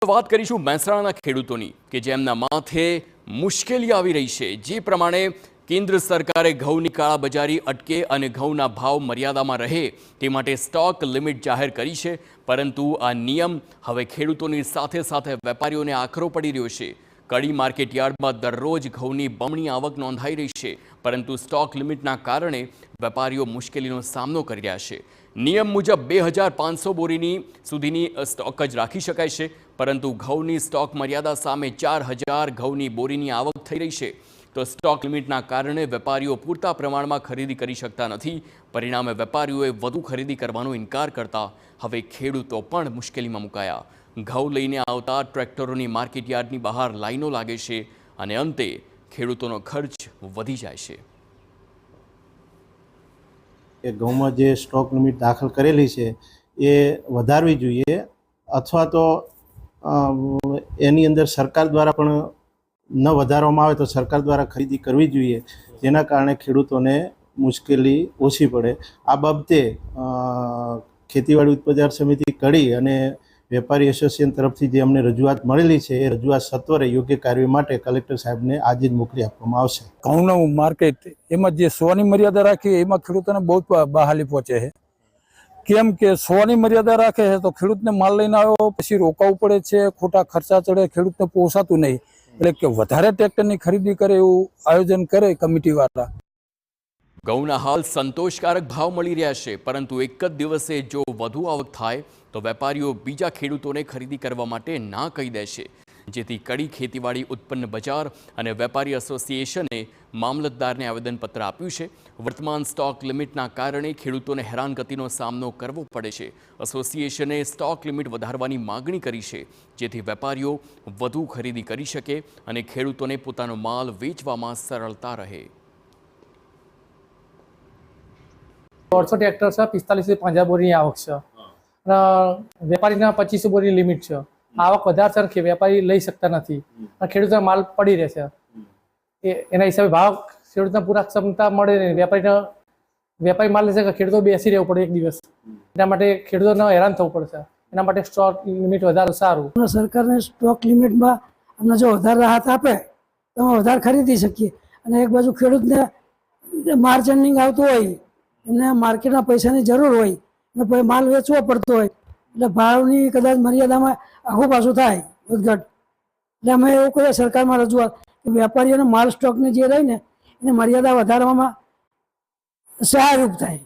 વાત કરીશું મહેસાણાના ખેડૂતોની કે જેમના માથે મુશ્કેલી આવી રહી છે। જે પ્રમાણે કેન્દ્ર સરકારે ઘઉંની કાળાબજારી અટકે અને ઘઉંના ભાવ મર્યાદામાં રહે તે માટે સ્ટોક લિમિટ જાહેર કરી છે, પરંતુ આ નિયમ હવે ખેડૂતોની સાથે સાથે વેપારીઓને આકરો પડી રહ્યો છે। કડી માર્કેટ યાર્ડમાં દરરોજ ઘઉંની બમણી આવક નોંધાઈ રહી છે, પરંતુ સ્ટોક લિમિટના કારણે વેપારીઓ મુશ્કેલીનો સામનો કરી રહ્યા છે। નિયમ મુજબ 2500 બોરીની સુધીની સ્ટોક જ રાખી શકાય છે, પરંતુ ઘઉંની સ્ટોક મર્યાદા સામે 4000 ઘઉંની બોરીની આવક થઈ રહી છે। તો સ્ટોક લિમિટના કારણે વેપારીઓ પૂરતા પ્રમાણમાં ખરીદી કરી શકતા નથી। પરિણામે વેપારીઓએ વધુ ખરીદી કરવાનો ઇનકાર કરતા હવે ખેડૂતો પણ મુશ્કેલીમાં મુકાયા। ઘઉં લઈને આવતા ટ્રેક્ટરોની માર્કેટ યાર્ડની બહાર લાઈનો લાગે છે અને અંતે ખેડૂતોનો ખર્ચ વધી જાય છે। એ ઘઉંમાં જે સ્ટોક લિમિટ દાખલ કરેલી છે એ વધારવી જોઈએ, અથવા તો એની અંદર સરકાર દ્વારા પણ ન વધારવામાં આવે તો સરકાર દ્વારા ખરીદી કરવી જોઈએ, જેના કારણે ખેડૂતોને મુશ્કેલી ઓછી પડે। આ બાબતે ખેતીવાડી ઉત્પાદક સમિતિ કડી અને વેપારી એસોસિએશન તરફથી જે અમને રજૂઆત મળેલી છે એ રજૂઆત સત્વરે યોગ્ય કાર્ય માટે કલેક્ટર સાહેબને આજે જ મોકલી આપવામાં આવશે। ઘઉંનું માર્કેટ એમાં જે 100ની મર્યાદા રાખી એમાં ખેડૂતોને બહુ બહાલી પહોંચે છે। કેમ કે 100ની મર્યાદા રાખે છે તો ખેડૂતને માલ લઈને આવ્યો પછી રોકાવું પડે છે, ખોટા ખર્ચા ચડે, ખેડૂતને પોસાતું નહીં, એટલે કે વધારે ટ્રેક્ટરની ખરીદી કરે એવું આયોજન કરે કમિટીવાળા। ઘઉંના હાલ સંતોષકારક ભાવ મળી રહ્યા છે, પરંતુ એક જ દિવસે જો વધુ આવક થાય તો વેપારીઓ બીજા ખેડૂતોને ખરીદી કરવા માટે ના કહી દેશે, જેથી કડી ખેતીવાડી ઉત્પન્ન બજાર અને વેપારી એસોસિએશને મામલતદારને આવેદનપત્ર આપ્યું છે। વર્તમાન સ્ટોક લિમિટના કારણે ખેડૂતોને હેરાનગતિનો સામનો કરવો પડે છે। એસોસિએશને સ્ટોક લિમિટ વધારવાની માગણી કરી છે, જેથી વેપારીઓ વધુ ખરીદી કરી શકે અને ખેડૂતોને પોતાનો માલ વેચવામાં સરળતા રહે। 150 ટ્રેક્ટર છે, 45 થી 50 બોરીની આવક છે અને વેપારીના 2500 બોરીની લિમિટ છે। આવક વધારે છે, વેપારી લઈ શકતા નથી અને ખેડૂતોને માલ પડી રહે છે। એના હિસાબે ભાવ ખેડૂતને પૂરા ક્ષમતા મળે નહીં, વેપારી માલ લેશે કે ખેડૂતો બેસી રહેવું પડે એક દિવસ, એના માટે ખેડૂતોને હેરાન થવું પડશે। એના માટે સ્ટોક લિમિટ વધારે સારું। સરકારને સ્ટોક લિમિટમાં અમને જો વધારે રાહત આપે તો અમે વધારે ખરીદી શકીએ, અને એક બાજુ ખેડૂતને માર્જિનિંગ આવતું હોય, એમને માર્કેટના પૈસાની જરૂર હોય અને માલ વેચવો પડતો હોય, એટલે ભાવની કદાચ મર્યાદામાં આખું પાછું થાય વધઘટ। એટલે અમે એવું કહીએ સરકારમાં રજૂઆત કે વેપારીઓને માલ સ્ટોકની જે રહી ને એને મર્યાદા વધારવામાં સહાયરૂપ થાય।